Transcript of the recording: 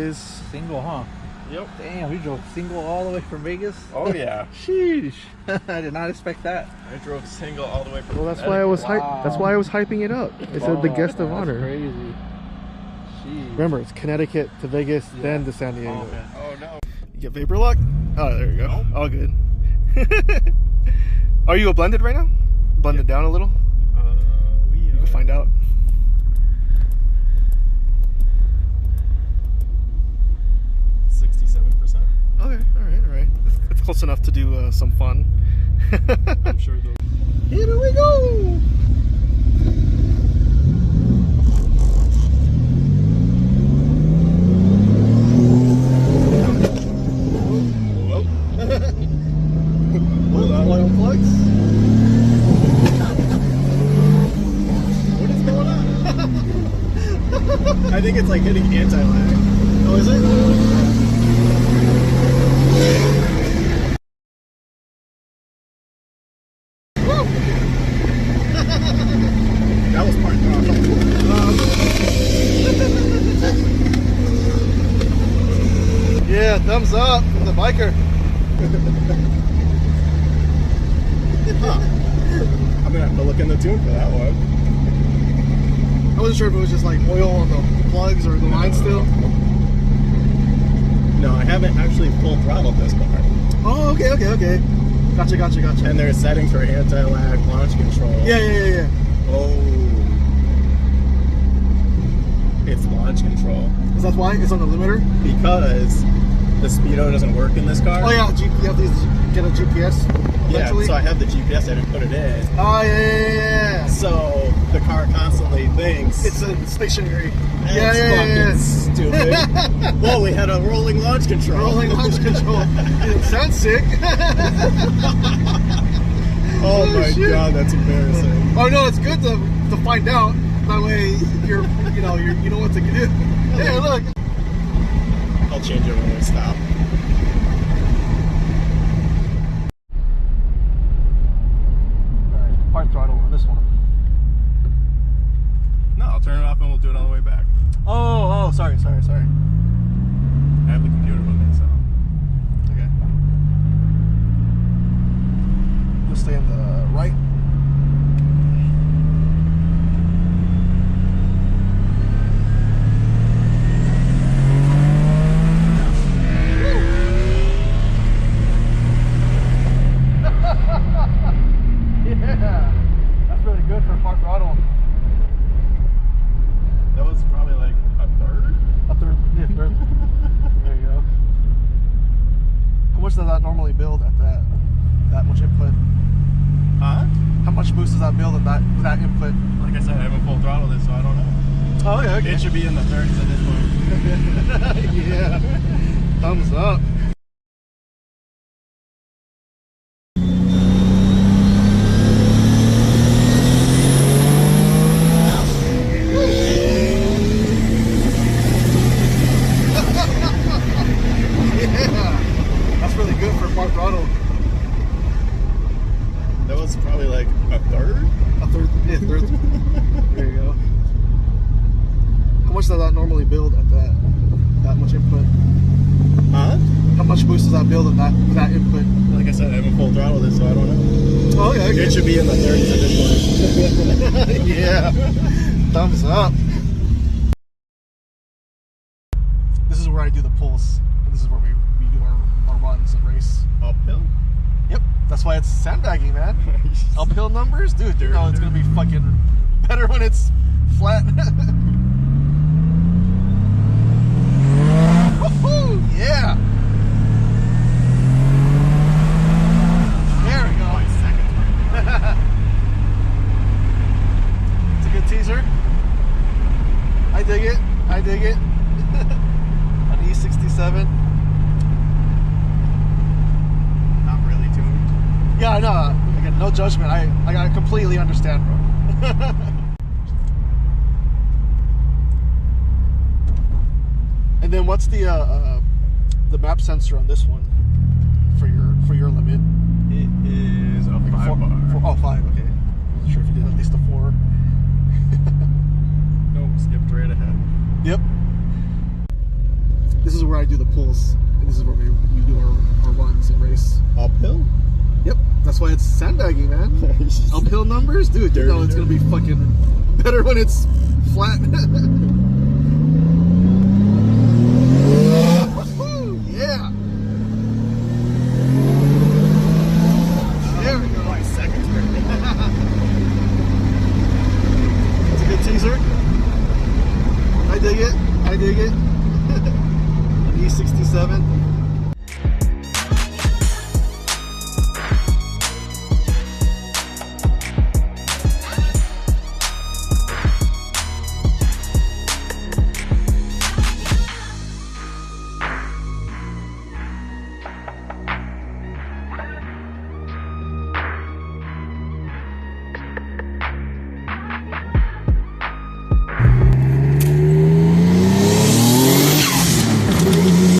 is single, huh? Yep. Damn, you drove single all the way from Vegas? Oh yeah. Sheesh. I did not expect that. I drove single all the way from. Well, that's why I was that's why I was hyping it up. It said the guest of honor. Crazy. Jeez. Remember, it's Connecticut to Vegas, then to San Diego. Oh, okay. Oh no. You get vapor lock? Oh, there you go. Nope. All good. Are you a blended right now? Blended down a little? You can find out. Okay, all right. It's close enough to do some fun. I'm sure they'll... Here we go! Hold on, oil plugs. What is going on? I think it's like hitting anti-lag. Oh, is it? That was part throttle. Yeah, thumbs up from the biker. Huh. I'm gonna have to look in the tune for that one. I wasn't sure if it was just like oil on the plugs or the line still. No, I haven't actually full throttled this car. Oh, okay. Gotcha. And there's settings for anti-lag, launch control. Yeah. Oh. It's launch control. Is that why? It's on the limiter? Because the speedo doesn't work in this car. Oh yeah, you have to get a GPS eventually? Yeah, so I have the GPS, I didn't put it in. Oh yeah. So the car constantly thinks It's a stationary. It's fucking stupid. Well, we had a rolling launch control. Rolling launch control. It sounds sick. Oh my shit. god, that's embarrassing. Oh no, it's good to find out. That way you know what to do. Hey, look. I'll change it when we stop. Alright, part throttle on this one. No, I'll turn it off and we'll do it on the way back. Oh, sorry. I have the computer with me, so. Okay. We'll stay on the right. Yeah, that's really good for part throttle. That was probably like a third? A third. There you go. How much does that normally build at that much input? Huh? How much boost does that build at that input? Like I said, I haven't full throttled it, so I don't know. Oh yeah, okay. It should be in the 30s at this point. Yeah. Thumbs up. That was probably like a third? A third. Yeah, third. There you go. How much does that normally build at that much input? Huh? How much boost does that build at that input? Like I said, I haven't full throttled it, so I don't know. Oh, yeah, okay. It should be in the 30s at this point. Yeah. Thumbs up. This is where I do the pulls. This is where we do our runs and race. Uphill? Yep. That's why it's sandbagging, man. Uphill numbers? Dude, you know it's going to be fucking better when it's flat. Woohoo! Yeah! There we go. It's a good teaser. I dig it. An E67. Not really tuned. Yeah, I know. Again, no judgment. I completely understand, bro. And then what's the map sensor on this one for your limit? It is a Like 5 bar. 5. Okay. I wasn't sure if you did at least a 4. Nope, skipped right ahead. Yep. This is where I do the pulls. And this is where we do our runs and race. Uphill? Yep, that's why it's sandbagging, man. Uphill numbers, dude. You know it's gonna be fucking better when it's flat. Yeah. There we go. My second turn. It's a good teaser. I dig it. I dig it. An E67.